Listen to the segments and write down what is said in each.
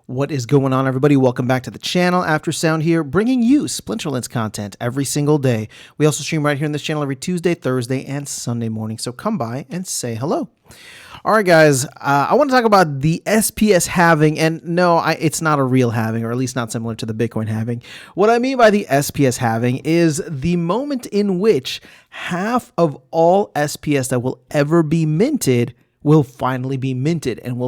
What is going on, everybody? Welcome back to the channel. After Sound here, bringing you Splinterlands content every single day. We also stream right here on this channel every Tuesday, Thursday, and Sunday morning, so come by and say hello. All right, guys, I want to talk about the SPS halving, and no, it's not a real halving, or at least not similar to the Bitcoin halving. What I mean by the SPS halving is the moment in which half of all SPS that will ever be minted will finally be minted, and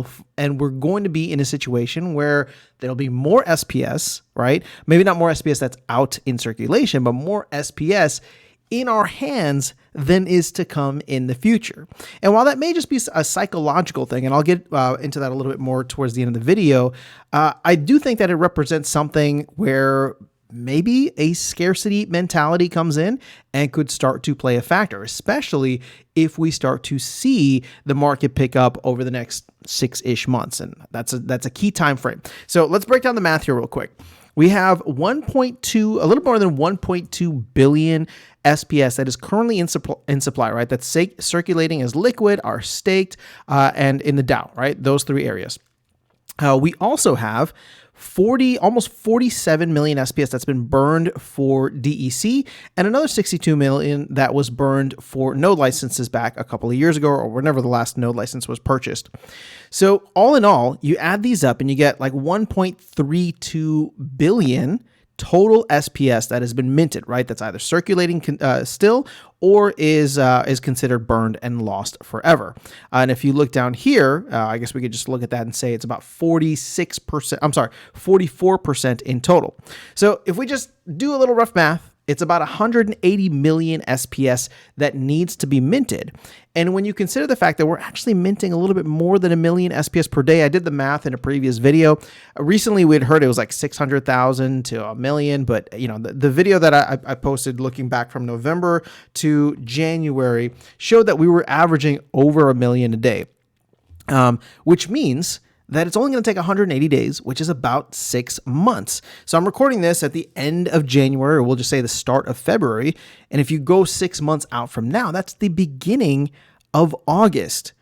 we're going to be in a situation where there'll be more SPS, right? Maybe not more SPS that's out in circulation, but more SPS in our hands than is to come in the future. And while that may just be a psychological thing, and I'll get into that a little bit more towards the end of the video, I do think that it represents something where maybe a scarcity mentality comes in and could start to play a factor, especially if we start to see the market pick up over the next 6-ish months. And that's a key time frame. So let's break down the math here real quick. We have a little more than 1.2 billion SPS that is currently in supply, right? That's circulating as liquid, are staked, and in the DAO, right? Those three areas. We also have almost 47 million SPS that's been burned for DEC, and another 62 million that was burned for node licenses back a couple of years ago, or whenever the last node license was purchased. So all in all, you add these up and you get like 1.32 billion total SPS that has been minted, right? That's either circulating still or is considered burned and lost forever. And if you look down here, I guess we could just look at that and say it's about 44% in total. So if we just do a little rough math, it's about 180 million SPS that needs to be minted. And when you consider the fact that we're actually minting a little bit more than 1 million SPS per day, I did the math in a previous video. Recently, we had heard it was like 600,000 to 1 million, but you know, the video that I posted looking back from November to January showed that we were averaging over 1 million a day, which means that it's only going to take 180 days, which is about 6 months. So I'm recording this at the end of January, or we'll just say the start of February. And if you go 6 months out from now, that's the beginning of August.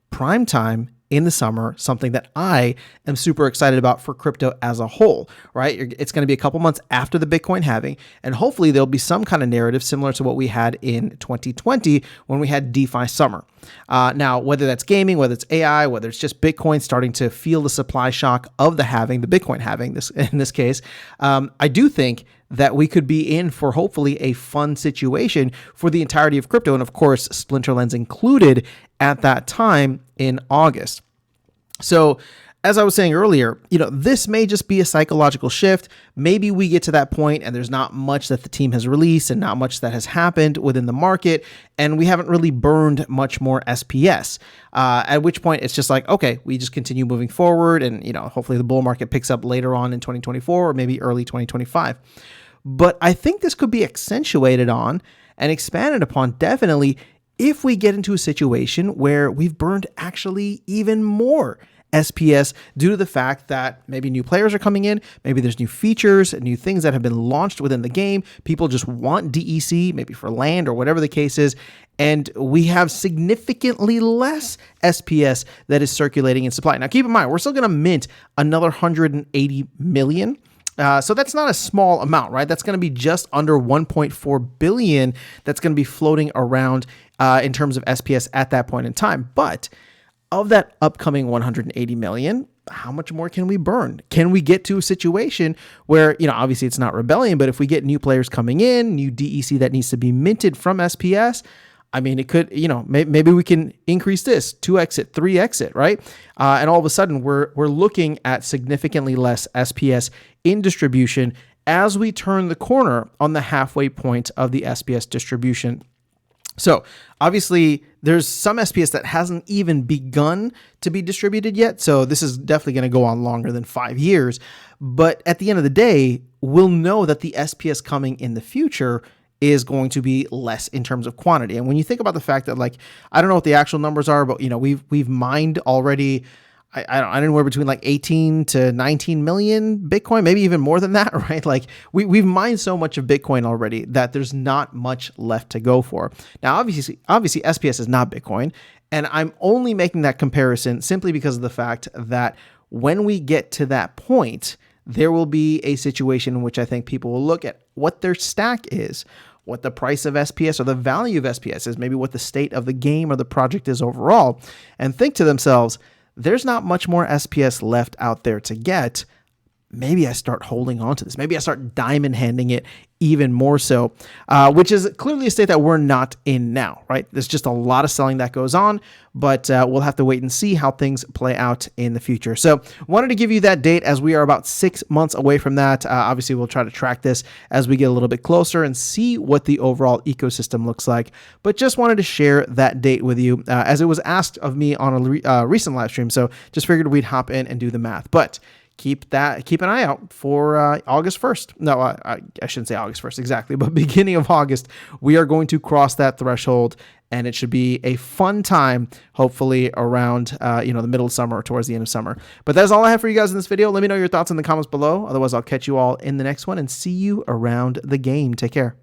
Prime time in the summer, something that I am super excited about for crypto as a whole, right? It's going to be a couple months after the Bitcoin halving, and hopefully there'll be some kind of narrative similar to what we had in 2020 when we had DeFi summer. Now, whether that's gaming, whether it's AI, whether it's just Bitcoin starting to feel the supply shock of the halving, the Bitcoin halving in this case, I do think that we could be in for hopefully a fun situation for the entirety of crypto, and of course, Splinterlands included at that time in August. So as I was saying earlier, you know, this may just be a psychological shift. Maybe we get to that point and there's not much that the team has released and not much that has happened within the market, and we haven't really burned much more SPS. At which point it's just like, okay, we just continue moving forward, and you know, hopefully the bull market picks up later on in 2024 or maybe early 2025. But I think this could be accentuated on and expanded upon definitely if we get into a situation where we've burned actually even more SPS due to the fact that maybe new players are coming in, maybe there's new features, new things that have been launched within the game. People just want DEC, maybe for land or whatever the case is, and we have significantly less SPS that is circulating in supply. Now, keep in mind, we're still going to mint another 180 million. So that's not a small amount, right? That's going to be just under 1.4 billion that's going to be floating around in terms of SPS at that point in time. But of that upcoming 180 million, how much more can we burn? Can we get to a situation where, you know, obviously it's not Rebellion, but if we get new players coming in, new DEC that needs to be minted from SPS, I mean, it could, you know, maybe we can increase this 2x it, 3x it, right? And all of a sudden we're looking at significantly less SPS in distribution as we turn the corner on the halfway point of the SPS distribution. So obviously there's some SPS that hasn't even begun to be distributed yet. So this is definitely going to go on longer than 5 years. But at the end of the day, we'll know that the SPS coming in the future is going to be less in terms of quantity. And when you think about the fact that, like, I don't know what the actual numbers are, but you know, we've mined already, I don't know, between like 18 to 19 million Bitcoin, maybe even more than that, right? Like we've mined so much of Bitcoin already that there's not much left to go for. Now, obviously SPS is not Bitcoin, and I'm only making that comparison simply because of the fact that when we get to that point, there will be a situation in which I think people will look at what their stack is, what the price of SPS or the value of SPS is, maybe what the state of the game or the project is overall, and think to themselves, there's not much more SPS left out there to get. Maybe I start holding on to this. Maybe I start diamond handing it even more so, which is clearly a state that we're not in now, right? There's just a lot of selling that goes on, but we'll have to wait and see how things play out in the future. So wanted to give you that date as we are about 6 months away from that. Obviously, we'll try to track this as we get a little bit closer and see what the overall ecosystem looks like. But just wanted to share that date with you as it was asked of me on a recent live stream. So just figured we'd hop in and do the math. But keep an eye out for August 1st. No, I shouldn't say August 1st exactly, but beginning of August, we are going to cross that threshold, and it should be a fun time, hopefully around the middle of summer or towards the end of summer. But that's all I have for you guys in this video. Let me know your thoughts in the comments below. Otherwise, I'll catch you all in the next one and see you around the game. Take care.